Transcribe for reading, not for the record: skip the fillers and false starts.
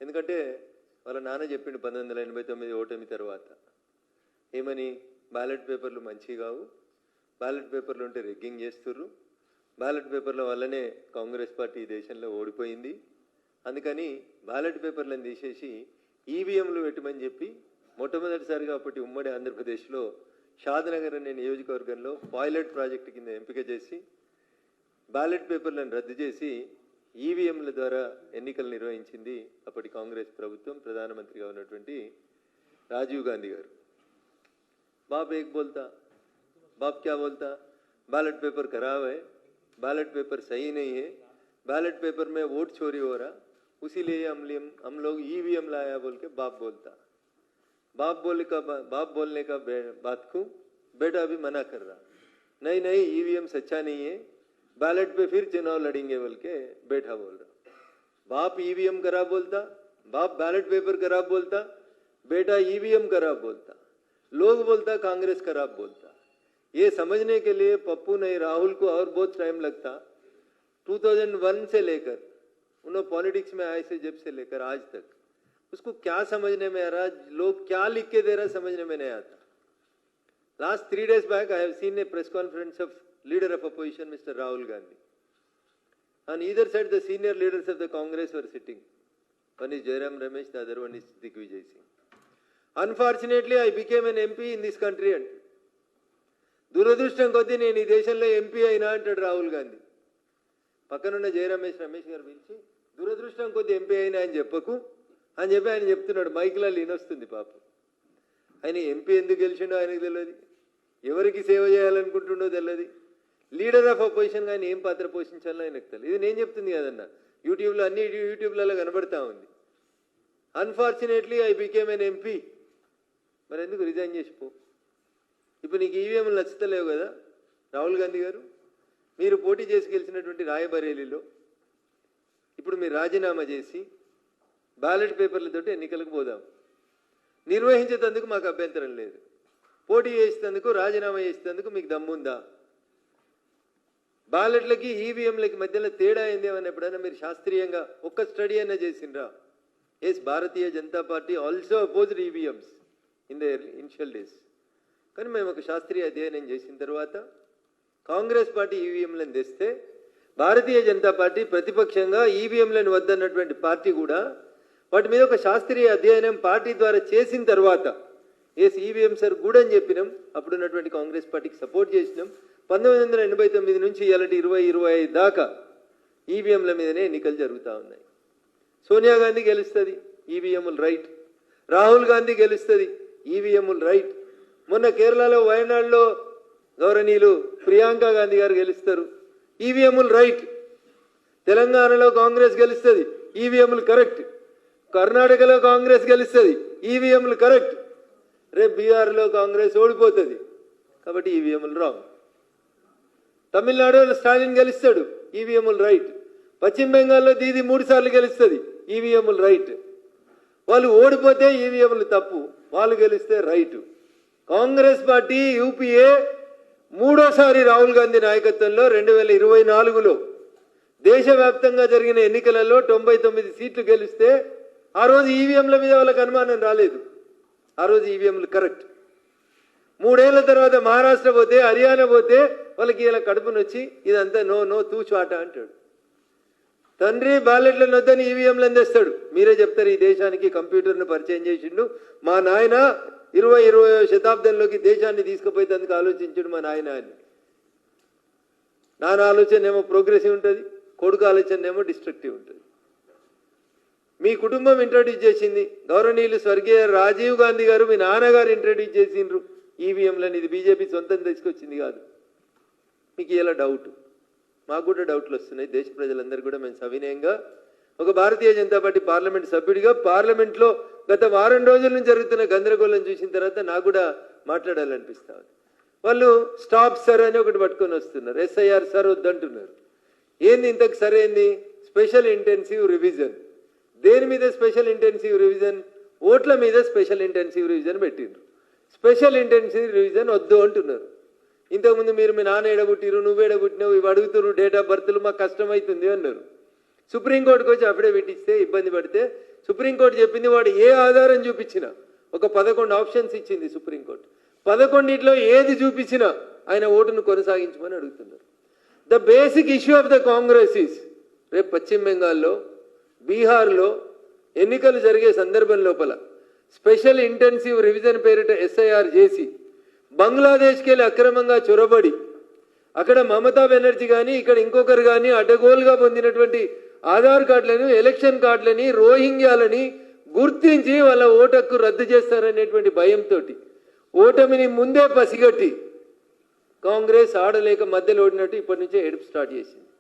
ఎందుకంటే వాళ్ళ నాన్న చెప్పిండు 1989 ఓటమి తర్వాత ఏమని, బ్యాలెట్ పేపర్లు మంచివి కావు, బ్యాలెట్ పేపర్లు ఉంటే రిగ్గింగ్ చేస్తుర్రు, బ్యాలెట్ పేపర్ల వల్లనే కాంగ్రెస్ పార్టీ ఈ దేశంలో ఓడిపోయింది, అందుకని బ్యాలెట్ పేపర్లను తీసేసి ఈవీఎంలు పెట్టమని చెప్పి మొట్టమొదటిసారిగా అప్పటి ఉమ్మడి ఆంధ్రప్రదేశ్లో షాద్నగర్ అనే నియోజకవర్గంలో పైలట్ ప్రాజెక్టు కింద ఎంపిక చేసి బ్యాలెట్ పేపర్లను రద్దు చేసి ఈవీఎంల ద్వారా ఎన్నికలు నిర్వహించింది అప్పటి కాంగ్రెస్ ప్రభుత్వం, ప్రధానమంత్రిగా ఉన్నటువంటి రాజీవ్ గాంధీ గారు. బాప్ ఏక్ బోల్తా, बाप क्या बोलता, बैलेट पेपर खराब है, बैलेट पेपर सही नहीं है, बैलेट पेपर में वोट चोरी हो रहा, उसीलिए हम लोग ईवीएम लाया बोल के बाप बोलता. बाप बोलने का बात को बेटा भी मना कर रहा, नहीं ईवीएम सच्चा नहीं है, बैलेट पे फिर चुनाव लड़ेंगे बोल के बेटा बोल रहा. बाप ईवीएम खराब बोलता, बाप बैलेट पेपर खराब बोलता, बेटा ईवीएम खराब बोलता, लोग बोलता कांग्रेस खराब बोलता. ये समझने के लिए पप्पू नहीं राहुल को और बहुत टाइम लगता. 2001 से लेकर उन्होंने पॉलिटिक्स में आए से जब से लेकर आज तक उसको क्या समझने में आ रहा, लोग क्या लिख के दे रहा समझने में नहीं आता. Last 3 days back I have seen a press conference of leader of opposition Mr. Rahul Gandhi. On either side the senior leaders of the Congress were sitting. One is Jairam Ramesh, the other one is Digvijay Singh. Unfortunately I became an MP in this country and దురదృష్టం కొద్దీ నేను ఈ దేశంలో MP అయినా అంటాడు రాహుల్ గాంధీ. పక్కనున్న జయరమేష్ గారు పిలిచి దురదృష్టం కొద్దీ ఎంపీ అయినా అని చెప్పకు అని చెప్పి ఆయన చెప్తున్నాడు. మైక్లో వినొస్తుంది పాపం. ఆయన ఎంపీ ఎందుకు గెలిచిండో ఆయనకు తెలియదు, ఎవరికి సేవ చేయాలనుకుంటుండో తెలియదు, లీడర్ ఆఫ్ అపోజిషన్గా ఆయన ఏం పాత్ర పోషించాలో ఆయనకు తెలియదు. ఇది నేను చెప్తుంది కదన్న, యూట్యూబ్లో అన్ని యూట్యూబ్లలో కనబడతా ఉంది. Unfortunately I became N MP. మరి ఎందుకు రిజైన్ చేసిపో? ఇప్పుడు నీకు ఈవీఎంలు నచ్చుతలేవు కదా రాహుల్ గాంధీ గారు. మీరు పోటీ చేసి గెలిచినటువంటి రాయబరేలీలో ఇప్పుడు మీరు రాజీనామా చేసి బ్యాలెట్ పేపర్లతోటి ఎన్నికలకు పోదాం. నిర్వహించేందుకు మాకు అభ్యంతరం లేదు, పోటీ చేసేందుకు రాజీనామా చేసేందుకు మీకు దమ్ముందా? బ్యాలెట్లకి ఈవీఎంలకి మధ్యలో తేడా ఏంది అని ఎప్పుడైనా మీరు శాస్త్రీయంగా ఒక్క స్టడీ అయినా చేసిండ్రా? Yes, Bharatiya Janata Party also opposed EVMs in the initial days. కానీ మేము ఒక శాస్త్రీయ అధ్యయనం చేసిన తర్వాత కాంగ్రెస్ పార్టీ ఈవీఎంలను తెస్తే భారతీయ జనతా పార్టీ ప్రతిపక్షంగా ఈవీఎంలను వద్దన్నటువంటి పార్టీ కూడా వాటి మీద ఒక శాస్త్రీయ అధ్యయనం పార్టీ ద్వారా చేసిన తర్వాత ఎస్ ఈవీఎంస్ ఆర్ గుడ్ అని చెప్పినాం. అప్పుడున్నటువంటి కాంగ్రెస్ పార్టీకి సపోర్ట్ చేసినాం. 1989 నుంచి ఇలాంటి 2025 దాకా ఈవీఎంల మీదనే ఎన్నికలు జరుగుతూ ఉన్నాయి. సోనియా గాంధీ గెలుస్తుంది, ఈవీఎంలు రైట్. రాహుల్ గాంధీ గెలుస్తుంది, ఈవీఎంలు రైట్. మొన్న కేరళలో వయనాడులో గౌరవనీయులు ప్రియాంక గాంధీ గారు గెలుస్తారు, ఈవీఎంలు రైట్. తెలంగాణలో కాంగ్రెస్ గెలుస్తుంది, ఈవీఎంలు కరెక్ట్. కర్ణాటకలో కాంగ్రెస్ గెలుస్తుంది, ఈవీఎంలు కరెక్ట్. రేపు బీహార్లో కాంగ్రెస్ ఓడిపోతుంది కాబట్టి ఈవీఎంలు రాంగ్. తమిళనాడులో స్టాలిన్ గెలుస్తాడు, ఈవీఎంలు రైట్. పశ్చిమ బెంగాల్లో దీది 3 సార్లు గెలుస్తుంది, ఈవీఎంలు రైట్. వాళ్ళు ఓడిపోతే ఈవీఎంలు తప్పు, వాళ్ళు గెలిస్తే రైటు. కాంగ్రెస్ పార్టీ యూపీఏ 3వసారి రాహుల్ గాంధీ నాయకత్వంలో 2024లో దేశవ్యాప్తంగా జరిగిన ఎన్నికలలో 99 సీట్లు గెలిస్తే ఆ రోజు ఈవీఎంల మీద వాళ్ళకి అనుమానం రాలేదు. ఆ రోజు ఈవీఎంలు కరెక్ట్. 3 ఏళ్ల తర్వాత మహారాష్ట్ర పోతే, హర్యానా పోతే వాళ్ళకి ఇలా కడుపునొచ్చి ఇదంతా నో తూచాట అంటాడు. తండ్రి బ్యాలెట్లను వద్దని ఈవీఎంలను తెస్తాడు. మీరే చెప్తారు ఈ దేశానికి కంప్యూటర్ను పరిచయం చేసిండు మా నాయన, 20వ శతాబ్దంలోకి దేశాన్ని తీసుకుపోయేందుకు ఆలోచించాడు మా నాయన అని. నాన్న ఆలోచన ఏమో ప్రోగ్రెసివ్ ఉంటుంది, కొడుకు ఆలోచన ఏమో డిస్ట్రక్టివ్ ఉంటుంది. మీ కుటుంబం ఇంట్రడ్యూస్ చేసింది, గౌరవనీయులు స్వర్గీయ రాజీవ్ గాంధీ గారు మీ నాన్నగారు ఇంట్రడ్యూస్ చేసిండ్రు ఈవీఎంలని. ఇది బీజేపీ సొంతం తీసుకొచ్చింది కాదు. మీకు ఇలా డౌట్, మాకు కూడా డౌట్లు వస్తున్నాయి. దేశ ప్రజలందరూ కూడా మేము సవినయంగా ఒక భారతీయ జనతా పార్టీ పార్లమెంట్ సభ్యుడిగా పార్లమెంట్లో గత వారం రోజుల నుంచి జరుగుతున్న గందరగోళం చూసిన తర్వాత నాకు కూడా మాట్లాడాలనిపిస్తా ఉంది. వాళ్ళు స్టాప్ సర్ అని ఒకటి పట్టుకొని వస్తున్నారు, ఎస్ఐఆర్ సర్ వద్దంటున్నారు. ఏంది ఇంతకు సరైంది? Special intensive revision. దేని మీద స్పెషల్ ఇంటెన్సివ్ రివిజన్? ఓట్ల మీద స్పెషల్ ఇంటెన్సివ్ రివిజన్ పెట్టిండ్రు. స్పెషల్ ఇంటెన్సివ్ రివిజన్ వద్దు అంటున్నారు. ఇంతకుముందు మీరు మీ నాన్న ఎడబుట్టిరు, నువ్వు ఎడబుట్టినావు, ఇవి అడుగుతున్నారు, డేట్ ఆఫ్ బర్త్లు మాకు కష్టమవుతుంది అన్నారు. సుప్రీంకోర్టుకు వచ్చి అఫిడవిట్ ఇస్తే ఇబ్బంది పడితే సుప్రీంకోర్టు చెప్పింది వాడు ఏ ఆధారం చూపించినా ఒక 11 ఆప్షన్స్ ఇచ్చింది సుప్రీంకోర్టు. 11 ఏది చూపించినా ఆయన ఓటును కొనసాగించమని అడుగుతున్నారు. The basic issue of the Congress is రేపు పశ్చిమ బెంగాల్లో, బీహార్లో ఎన్నికలు జరిగే సందర్భం లోపల స్పెషల్ ఇంటెన్సివ్ రివిజన్ పేరిట SIR చేసి బంగ్లాదేశ్కి వెళ్ళి అక్రమంగా చొరబడి అక్కడ మమతా బెనర్జీ కానీ ఇక్కడ ఇంకొకరు కానీ అడ్డగోలుగా పొందినటువంటి ఆధార్ కార్డులను, ఎలక్షన్ కార్డులని, రోహింగ్యాలని గుర్తించి వాళ్ళ ఓటు హక్కు రద్దు చేస్తారనేటువంటి భయంతో ఓటమిని ముందే పసిగట్టి కాంగ్రెస్ ఆడలేక మధ్యలో ఓడినట్టు ఇప్పటి నుంచే ఏడుపు స్టార్ట్ చేసింది.